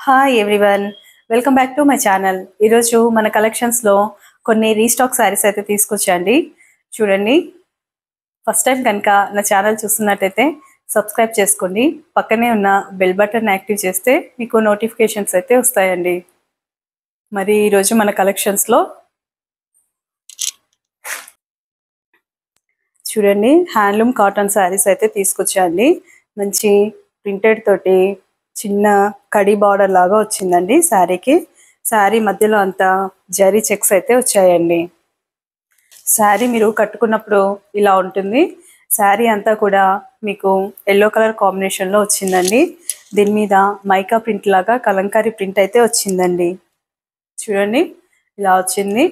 Hi everyone, welcome back to my channel. ఈరోజు మన కలెక్షన్స్లో కొన్ని రీస్టాక్ శారీస్ అయితే తీసుకొచ్చాండి. చూడండి, ఫస్ట్ టైం కనుక నా ఛానల్ చూస్తున్నట్టయితే సబ్స్క్రైబ్ చేసుకోండి. పక్కనే ఉన్న బెల్ బటన్ యాక్టివ్ చేస్తే మీకు నోటిఫికేషన్స్ అయితే వస్తాయండి. మరి ఈరోజు మన కలెక్షన్స్లో చూడండి, హ్యాండ్లూమ్ కాటన్ శారీస్ అయితే తీసుకొచ్చాండి. మంచి ప్రింటెడ్ తోటి చిన్న కడి బార్డర్ లాగా వచ్చిందండి శారీకి. శారీ మధ్యలో అంతా జరీ చెక్స్ అయితే వచ్చాయండి. శారీ మీరు కట్టుకున్నప్పుడు ఇలా ఉంటుంది. శారీ అంతా కూడా మీకు ఎల్లో కలర్ కాంబినేషన్లో వచ్చిందండి. దీని మీద మైకా ప్రింట్ లాగా కలంకారీ ప్రింట్ అయితే వచ్చిందండి. చూడండి, ఇలా వచ్చింది.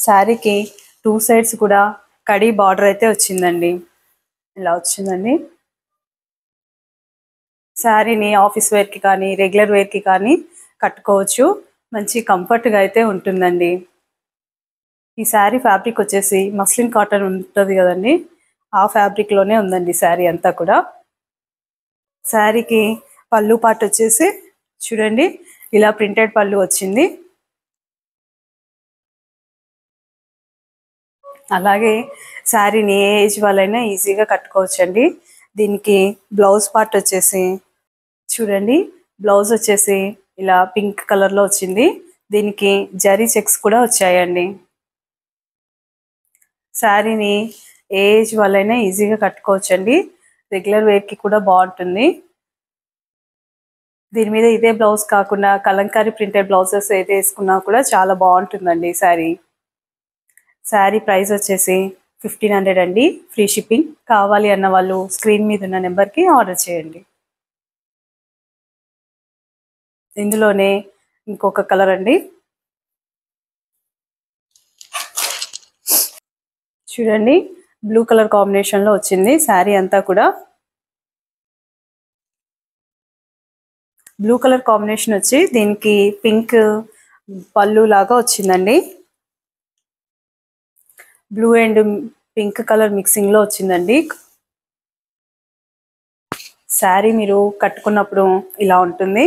శారీకి 2 సైడ్స్ కూడా కడి బార్డర్ అయితే వచ్చిందండి. ఇలా వచ్చిందండి. శారీని ఆఫీస్ వేర్కి కానీ రెగ్యులర్ వేర్కి కానీ కట్టుకోవచ్చు. మంచి కంఫర్ట్గా అయితే ఉంటుందండి. ఈ శారీ ఫ్యాబ్రిక్ వచ్చేసి మస్లిన్ కాటన్ ఉంటుంది కదండి, ఆ ఫ్యాబ్రిక్లోనే ఉందండి శారీ అంతా కూడా. శారీకి పళ్ళు పార్ట్ వచ్చేసి చూడండి, ఇలా ప్రింటెడ్ పళ్ళు వచ్చింది. అలాగే శారీని ఏ ఏజ్ వాళ్ళైనా ఈజీగా కట్టుకోవచ్చండి. దీనికి బ్లౌజ్ పార్ట్ వచ్చేసి చూడండి, బ్లౌజ్ వచ్చేసి ఇలా పింక్ కలర్లో వచ్చింది. దీనికి జరీ చెక్స్ కూడా వచ్చాయండి. శారీని ఏ ఏజ్ వాళ్ళైనా ఈజీగా కట్టుకోవచ్చండి. రెగ్యులర్ వేర్కి కూడా బాగుంటుంది. దీని మీద ఇదే బ్లౌజ్ కాకుండా కలంకారీ ప్రింటెడ్ బ్లౌజెస్ ఏది వేసుకున్నా కూడా చాలా బాగుంటుందండి శారీ. శారీ ప్రైస్ వచ్చేసి 1500 అండి, ఫ్రీ షిప్పింగ్. కావాలి అన్న వాళ్ళు స్క్రీన్ మీద ఉన్న నెంబర్కి ఆర్డర్ చేయండి. ఇందులోనే ఇంకొక కలర్ అండి, చూడండి, బ్లూ కలర్ కాంబినేషన్లో వచ్చింది. శారీ అంతా కూడా బ్లూ కలర్ కాంబినేషన్ వచ్చి దీనికి పింక్ పళ్ళు లాగా వచ్చిందండి. బ్లూ అండ్ పింక్ కలర్ మిక్సింగ్లో వచ్చిందండి. శారీ మీరు కట్టుకున్నప్పుడు ఇలా ఉంటుంది.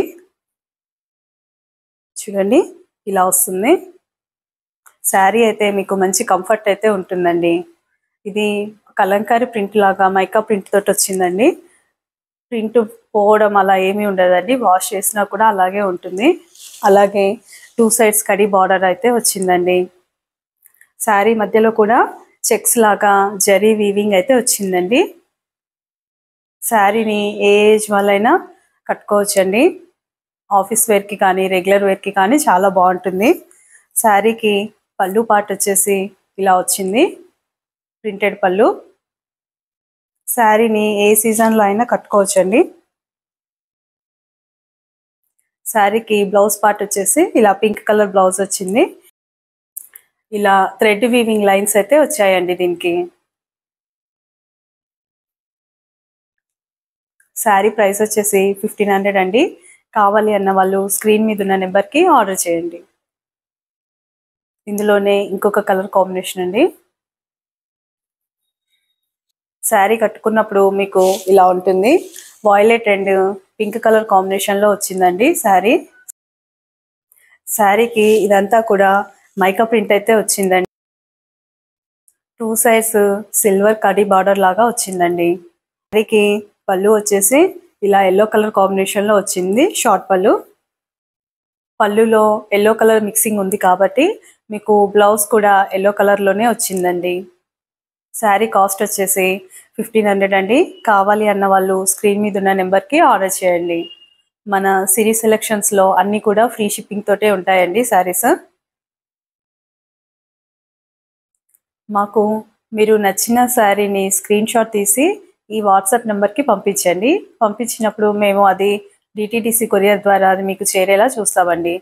చూడండి, ఇలా వస్తుంది. శారీ అయితే మీకు మంచి కంఫర్ట్ అయితే ఉంటుందండి. ఇది కలంకారీ ప్రింట్ లాగా మైకా ప్రింట్ తోటి వచ్చిందండి. ప్రింట్ పోవడం అలా ఏమీ ఉండదండి, వాష్ చేసినా కూడా అలాగే ఉంటుంది. అలాగే 2 సైడ్స్ కడి బార్డర్ అయితే వచ్చిందండి. శారీ మధ్యలో కూడా చెక్స్ లాగా జరీ వీవింగ్ అయితే వచ్చిందండి. శారీని ఏ ఏజ్ వాళ్ళైనా కట్టుకోవచ్చండి. ఆఫీస్ వేర్కి కానీ రెగ్యులర్ వేర్కి కానీ చాలా బాగుంటుంది. శారీకి పళ్ళు పార్ట్ వచ్చేసి ఇలా వచ్చింది, ప్రింటెడ్ పళ్ళు. శారీని ఏ సీజన్లో అయినా కట్టుకోవచ్చండి. శారీకి బ్లౌజ్ పార్ట్ వచ్చేసి ఇలా పింక్ కలర్ బ్లౌజ్ వచ్చింది. ఇలా థ్రెడ్ వీవింగ్ లైన్స్ అయితే వచ్చాయండి దీనికి. శారీ ప్రైస్ వచ్చేసి 1500 అండి. కావాలి అన్న వాళ్ళు స్క్రీన్ మీద ఉన్న నెంబర్కి ఆర్డర్ చేయండి. ఇందులోనే ఇంకొక కలర్ కాంబినేషన్ అండి. శారీ కట్టుకున్నప్పుడు మీకు ఇలా ఉంటుంది. వాయిలెట్ అండ్ పింక్ కలర్ కాంబినేషన్లో వచ్చిందండి శారీ. శారీకి ఇదంతా కూడా మైకా ప్రింట్ అయితే వచ్చిందండి. 2 సైడ్స్ సిల్వర్ కడి బార్డర్ లాగా వచ్చిందండి. శారీకి పళ్ళు వచ్చేసి ఇలా ఎల్లో కలర్ కాంబినేషన్లో వచ్చింది, షార్ట్ పళ్ళు. పళ్ళులో ఎల్లో కలర్ మిక్సింగ్ ఉంది కాబట్టి మీకు బ్లౌజ్ కూడా ఎల్లో కలర్లోనే వచ్చిందండి. శారీ కాస్ట్ వచ్చేసి 1500 అండి. కావాలి అన్న వాళ్ళు స్క్రీన్ మీద ఉన్న నెంబర్కి ఆర్డర్ చేయండి. మన సిరీ సెలెక్షన్స్లో అన్నీ కూడా ఫ్రీ షిప్పింగ్ తోటే ఉంటాయండి శారీస్. మాకు మీరు నచ్చిన శారీని స్క్రీన్ షాట్ తీసి ఈ వాట్సాప్ నెంబర్కి పంపించండి. పంపించినప్పుడు మేము అది డిటీడీసీ కొరియర్ ద్వారా అది మీకు చేరేలా చూస్తామండి.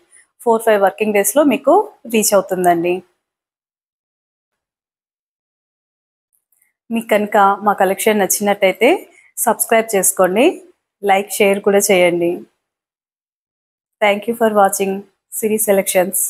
4-5 వర్కింగ్ డేస్లో మీకు రీచ్ అవుతుందండి. మీకు కనుక మా కలెక్షన్ నచ్చినట్టయితే సబ్స్క్రైబ్ చేసుకోండి, లైక్ షేర్ కూడా చేయండి. Thank you for watching Siri selections.